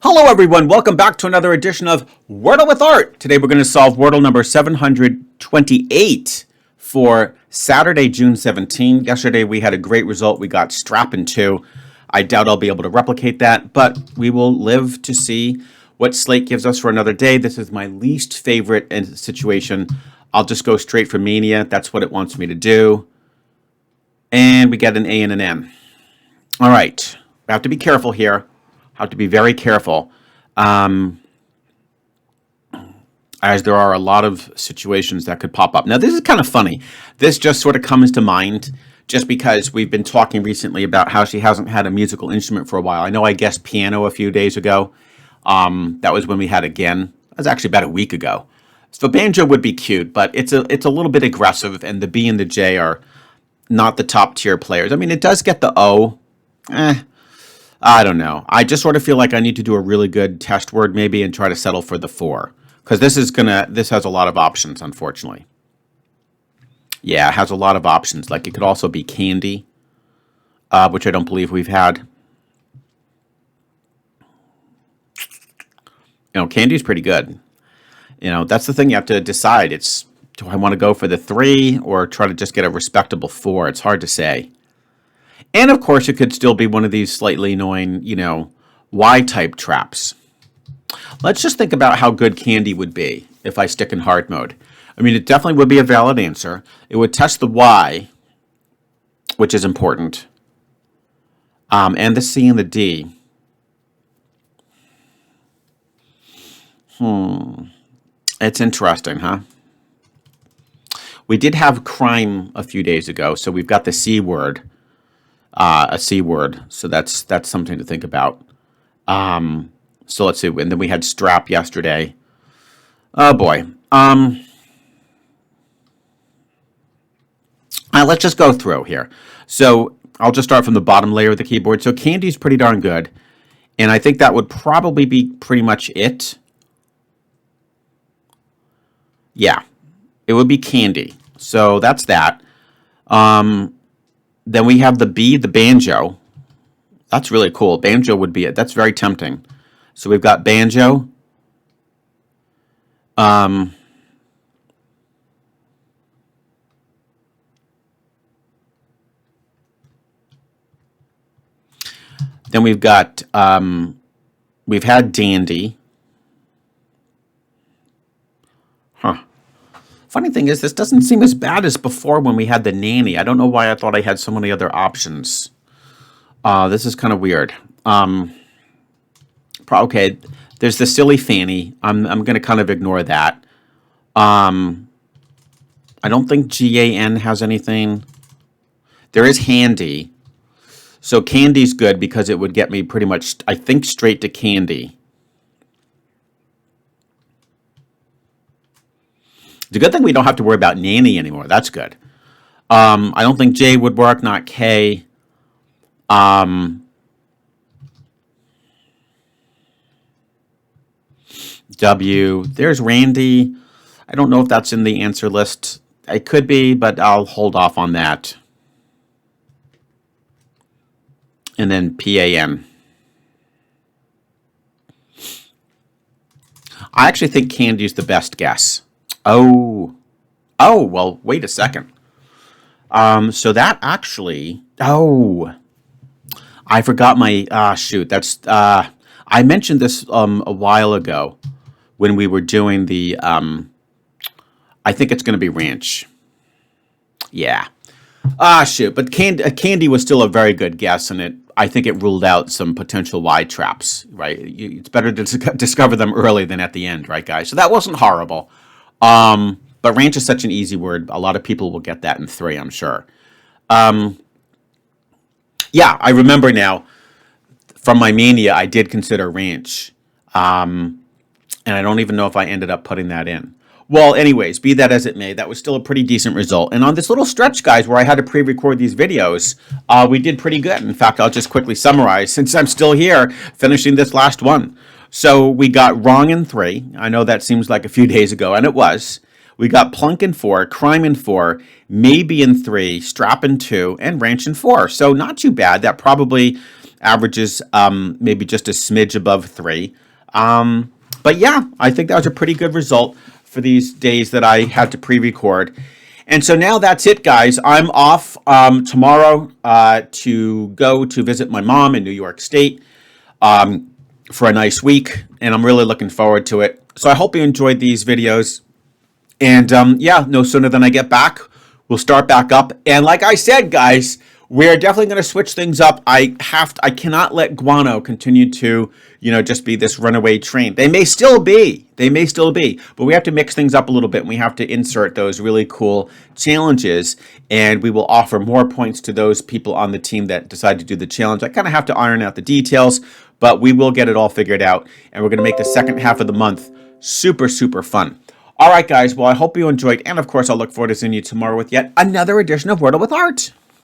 Hello everyone, welcome back to another edition of Wordle with Art. Today we're going to solve Wordle number 728 for Saturday, June 17. Yesterday we had a great result. We got Strappin' 2. I doubt I'll be able to replicate that, but we will live to see what Slate gives us for another day. This is my least favorite situation. I'll just go straight for Mania. That's what it wants me to do. And we get an A and an N. All right, we have to be careful here. Have to be very careful, as there are a lot of situations that could pop up. Now, this is kind of funny. This just sort of comes to mind just because we've been talking recently about how she hasn't had a musical instrument for a while. I know I guessed piano a few days ago. That was when we had again. That was actually about a week ago. So banjo would be cute, but it's a little bit aggressive, and the B and the J are not the top tier players. I mean, it does get the O. I don't know. I just sort of feel like I need to do a really good test word maybe and try to settle for the 4. Because this has a lot of options, unfortunately. Yeah, it has a lot of options. Like it could also be candy, which I don't believe we've had. Candy's pretty good. That's the thing you have to decide. Do I want to go for the 3 or try to just get a respectable 4? It's hard to say. And of course, it could still be one of these slightly annoying, Y-type traps. Let's just think about how good candy would be if I stick in hard mode. I mean, it definitely would be a valid answer. It would test the Y, which is important, and the C and the D. It's interesting, huh? We did have crime a few days ago, so we've got the C word. A C word, so that's something to think about. So let's see, and then we had strap yesterday. Oh boy. Let's just go through here. So I'll just start from the bottom layer of the keyboard. So candy's pretty darn good, and I think that would probably be pretty much it. Yeah, it would be candy. So that's that. Then we have the B, the banjo. That's really cool. Banjo would be it. That's very tempting. So we've got banjo. Then we've got, we've had dandy. Funny thing is, this doesn't seem as bad as before when we had the nanny. I don't know why I thought I had so many other options. This is kind of weird. Okay, there's the silly Fanny. I'm going to kind of ignore that. I don't think GAN has anything. There is handy. So candy's good because it would get me pretty much, I think, straight to candy. It's a good thing we don't have to worry about nanny anymore. That's good. I don't think J would work, not K. W. There's Randy. I don't know if that's in the answer list. It could be, but I'll hold off on that. And then PAN. I actually think candy's the best guess. Oh, well, wait a second. So that actually, I forgot my, shoot, that's, I mentioned this, a while ago when we were doing the, I think it's going to be ranch. Yeah. Shoot, but candy was still a very good guess, and I think it ruled out some potential Y traps, right? It's better to discover them early than at the end, right, guys? So that wasn't horrible. But ranch is such an easy word. A lot of people will get that in 3, I'm sure. Yeah, I remember now from my mania, I did consider ranch. And I don't even know if I ended up putting that in. Well, anyways, be that as it may, that was still a pretty decent result. And on this little stretch, guys, where I had to pre-record these videos, we did pretty good. In fact, I'll just quickly summarize since I'm still here finishing this last one. So we got wrong in 3. I know that seems like a few days ago, and it was. We got plunk in 4, crime in 4, maybe in 3, strap in 2, and ranch in 4. So not too bad. That probably averages maybe just a smidge above 3. But yeah, I think that was a pretty good result for these days that I had to pre-record. And so now that's it, guys. I'm off tomorrow to go to visit my mom in New York State for a nice week, and I'm really looking forward to it. So I hope you enjoyed these videos. And yeah, no sooner than I get back, we'll start back up. And like I said, guys, we're definitely going to switch things up. I cannot let guano continue to, just be this runaway train. They may still be, but we have to mix things up a little bit. And we have to insert those really cool challenges, and we will offer more points to those people on the team that decide to do the challenge. I kind of have to iron out the details, but we will get it all figured out. And we're going to make the second half of the month super, super fun. All right, guys. Well, I hope you enjoyed. And of course, I'll look forward to seeing you tomorrow with yet another edition of Wordle with Art.